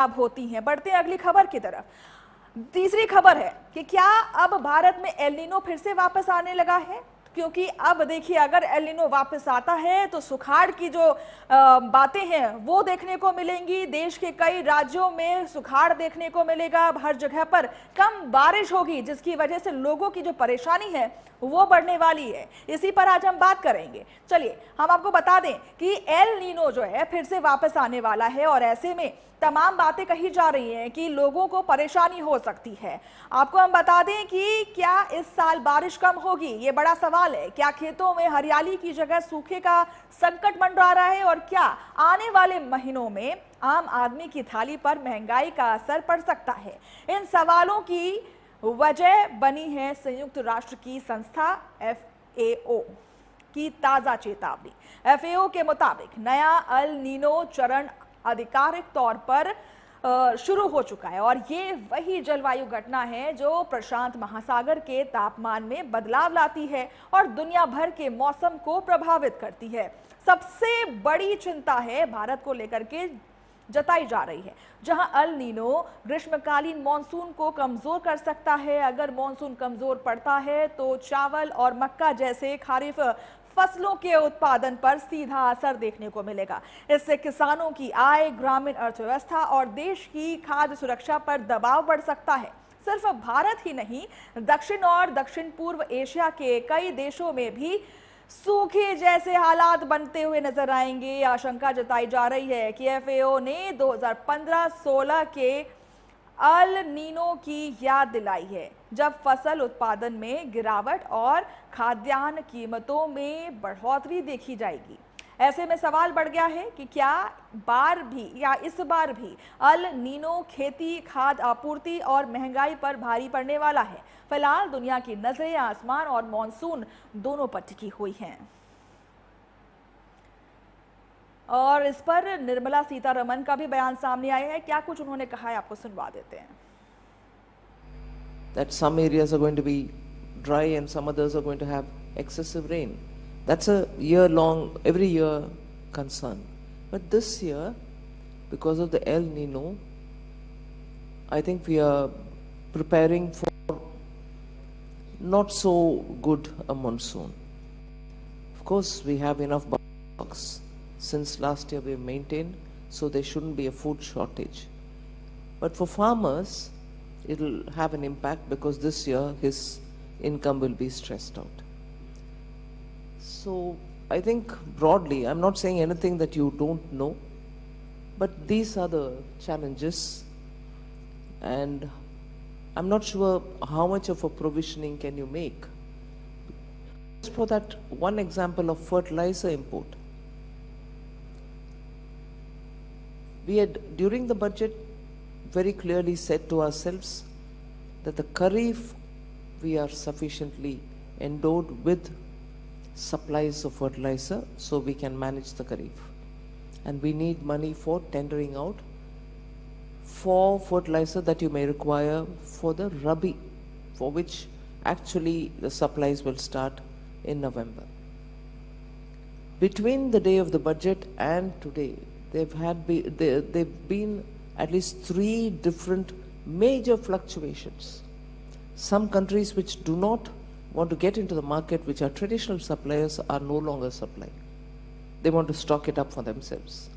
अब होती हैं। बढ़ते हैं अगली खबर की तरफ। तीसरी खबर है कि क्या अब भारत में एल नीनो फिर से वापस आने लगा है, क्योंकि अब देखिए अगर एल नीनो वापस आता है तो सुखाड़ की जो बातें हैं वो देखने को मिलेंगी। देश के कई राज्यों में सुखाड़ देखने को मिलेगा। अब हर जगह पर कम बारिश होगी, जिसकी वजह से लोगों की जो परेशानी है वो बढ़ने वाली है। इसी पर आज हम बात करेंगे। चलिए हम आपको बता दें कि एल नीनो जो है फिर से वापस आने वाला है और ऐसे में तमाम बातें कही जा रही हैं कि लोगों को परेशानी हो सकती है। आपको हम बता दें कि क्या इस साल बारिश कम होगी, ये बड़ा सवाल है। क्या खेतों में हरियाली की जगह सूखे का संकट मंडरा रहा है और क्या आने वाले महीनों में आम आदमी की थाली पर महंगाई का असर पड़ सकता है। इन सवालों की वजह बनी है संयुक्त राष्ट्र की संस्था FAO की ताजा चेतावनी। FAO के मुताबिक नया अल नीनो चरण आधिकारिक तौर पर शुरू हो चुका है और ये वही जलवायु घटना है जो प्रशांत महासागर के तापमान में बदलाव लाती है और दुनिया भर के मौसम को प्रभावित करती है। सबसे बड़ी चिंता है भारत को लेकर के जताई जा रही है, जहां अल नीनो ग्रीष्मकालीन मॉनसून को कमजोर कर सकता है। अगर मॉनसून कमजोर पड़ता है तो चावल और मक्का जैसे खरीफ फसलों के उत्पादन पर सीधा असर देखने को मिलेगा। इससे किसानों की आय, ग्रामीण अर्थव्यवस्था और देश की खाद्य सुरक्षा पर दबाव बढ़ सकता है। सिर्फ भारत ही नहीं, दक्षिण और दक्षिण पूर्व एशिया के कई देशों में भी सूखे जैसे हालात बनते हुए नजर आएंगे। आशंका जताई जा रही है कि FAO ने 2015-16 के अल नीनो की याद दिलाई है, जब फसल उत्पादन में गिरावट और खाद्यान्न कीमतों में बढ़ोतरी देखी जाएगी। ऐसे में सवाल बढ़ गया है कि क्या इस बार भी अल नीनो खेती, खाद्य आपूर्ति और महंगाई पर भारी पड़ने वाला है। फिलहाल दुनिया की नजरें आसमान और मॉनसून दोनों पर टिकी हुई हैं और इस पर निर्मला सीतारमण का भी बयान सामने आया है। क्या कुछ उन्होंने कहा है, आपको सुनवा देते हैं। That some areas are going to be dry and some others are going to have excessive rain. That's a every year concern. But this year, because of the El Nino, I think we are preparing for not so good a monsoon. Of course, we have enough stocks. Since last year we have maintained, so there shouldn't be a food shortage. But for farmers, it will have an impact because this year his income will be stressed out. So I think broadly, I'm not saying anything that you don't know, but these are the challenges, and I'm not sure how much of a provisioning can you make. Just for that one example of fertilizer import, we had during the budget very clearly said to ourselves that the Kharif we are sufficiently endowed with supplies of fertilizer so we can manage the Kharif, and we need money for tendering out for fertilizer that you may require for the Rabi, for which actually the supplies will start in November. Between the day of the budget and today, they've been at least 3 different major fluctuations. Some countries which do not want to get into the market, which are traditional suppliers, are no longer supplying. They want to stock it up for themselves.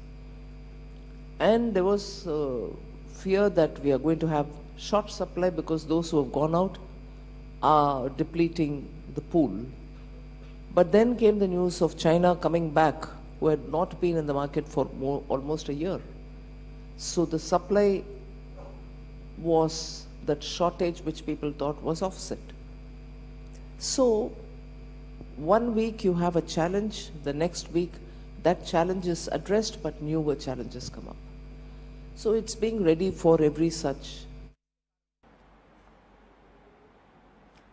And there was fear that we are going to have short supply because those who have gone out are depleting the pool. But then came the news of China coming back, who had not been in the market for almost a year. So the supply was that shortage which people thought was offset. So 1 week you have a challenge, the next week that challenge is addressed, but newer challenges come up. So it's being ready for every such.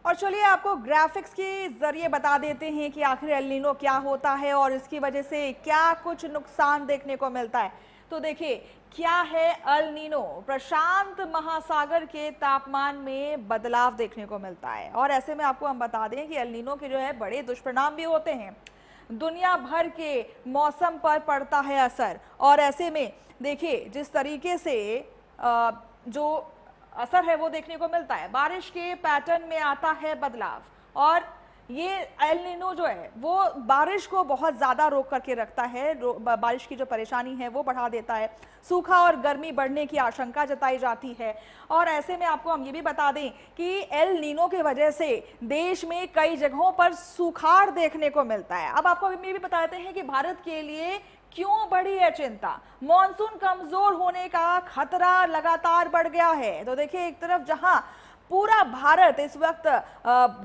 और चलिए आपको graphics के जरिए बता देते हैं कि आखिर एल नीनो क्या होता है और इसकी वजह से क्या कुछ नुकसान देखने को मिलता है। तो देखिए क्या है एल नीनो। प्रशांत महासागर के तापमान में बदलाव देखने को मिलता है और ऐसे में आपको हम बता दें कि एल नीनो के जो है बड़े दुष्परिणाम भी होते हैं। दुनिया भर के मौसम पर पड़ता है असर और ऐसे में देखिए जिस तरीके से जो असर है वो देखने को मिलता है। बारिश के पैटर्न में आता है बदलाव और ये एल नीनो जो है वो बारिश को बहुत ज्यादा रोक करके रखता है, बारिश की जो परेशानी है वो बढ़ा देता है, सूखा और गर्मी बढ़ने की आशंका जताई जाती है। और ऐसे में आपको हम ये भी बता दें कि एल नीनो की वजह से देश में कई जगहों पर सुखाड़ देखने को मिलता है। अब आपको ये भी बताते हैं कि भारत के लिए क्यों बढ़ी है चिंता। मॉनसून कमजोर होने का खतरा लगातार बढ़ गया है। तो देखिए, एक तरफ जहां पूरा भारत इस वक्त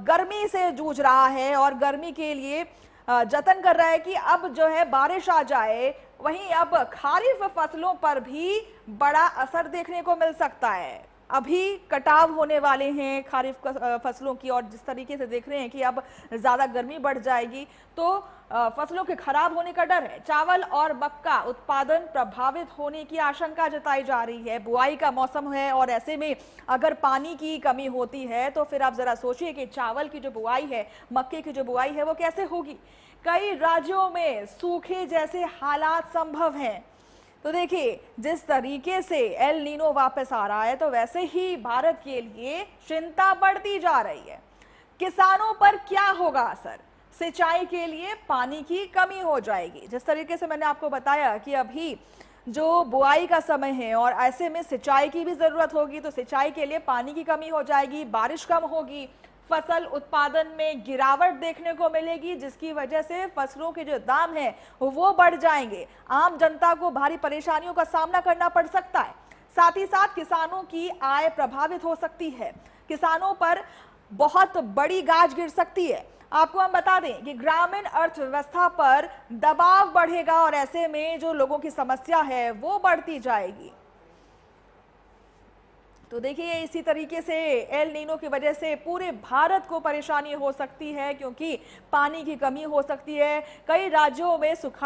गर्मी से जूझ रहा है और गर्मी के लिए जतन कर रहा है कि अब जो है बारिश आ जाए, वहीं अब खरीफ फसलों पर भी बड़ा असर देखने को मिल सकता है। अभी कटाव होने वाले हैं खरीफ फसलों की और जिस तरीके से देख रहे हैं कि अब ज्यादा गर्मी बढ़ जाएगी तो फसलों के खराब होने का डर है। चावल और मक्का उत्पादन प्रभावित होने की आशंका जताई जा रही है। बुआई का मौसम है और ऐसे में अगर पानी की कमी होती है तो फिर आप जरा सोचिए कि चावल की जो बुआई है, मक्के की जो बुआई है वो कैसे होगी। कई राज्यों में सूखे जैसे हालात संभव हैं। तो देखिए, जिस तरीके से एल नीनो वापस आ रहा है तो वैसे ही भारत के लिए चिंता बढ़ती जा रही है। किसानों पर क्या होगा असर? सिंचाई के लिए पानी की कमी हो जाएगी। जिस तरीके से मैंने आपको बताया कि अभी जो बुआई का समय है और ऐसे में सिंचाई की भी जरूरत होगी, तो सिंचाई के लिए पानी की कमी हो जाएगी, बारिश कम होगी, फसल उत्पादन में गिरावट देखने को मिलेगी, जिसकी वजह से फसलों के जो दाम हैं वो बढ़ जाएंगे। आम जनता को भारी परेशानियों का सामना करना पड़ सकता है। साथ ही साथ किसानों की आय प्रभावित हो सकती है, किसानों पर बहुत बड़ी गाज गिर सकती है। आपको हम बता दें कि ग्रामीण अर्थव्यवस्था पर दबाव बढ़ेगा और ऐसे में जो लोगों की समस्या है वो बढ़ती जाएगी। तो देखिए, इसी तरीके से एल नीनो की वजह से पूरे भारत को परेशानी हो सकती है, क्योंकि पानी की कमी हो सकती है। कई राज्यों में सुखाड़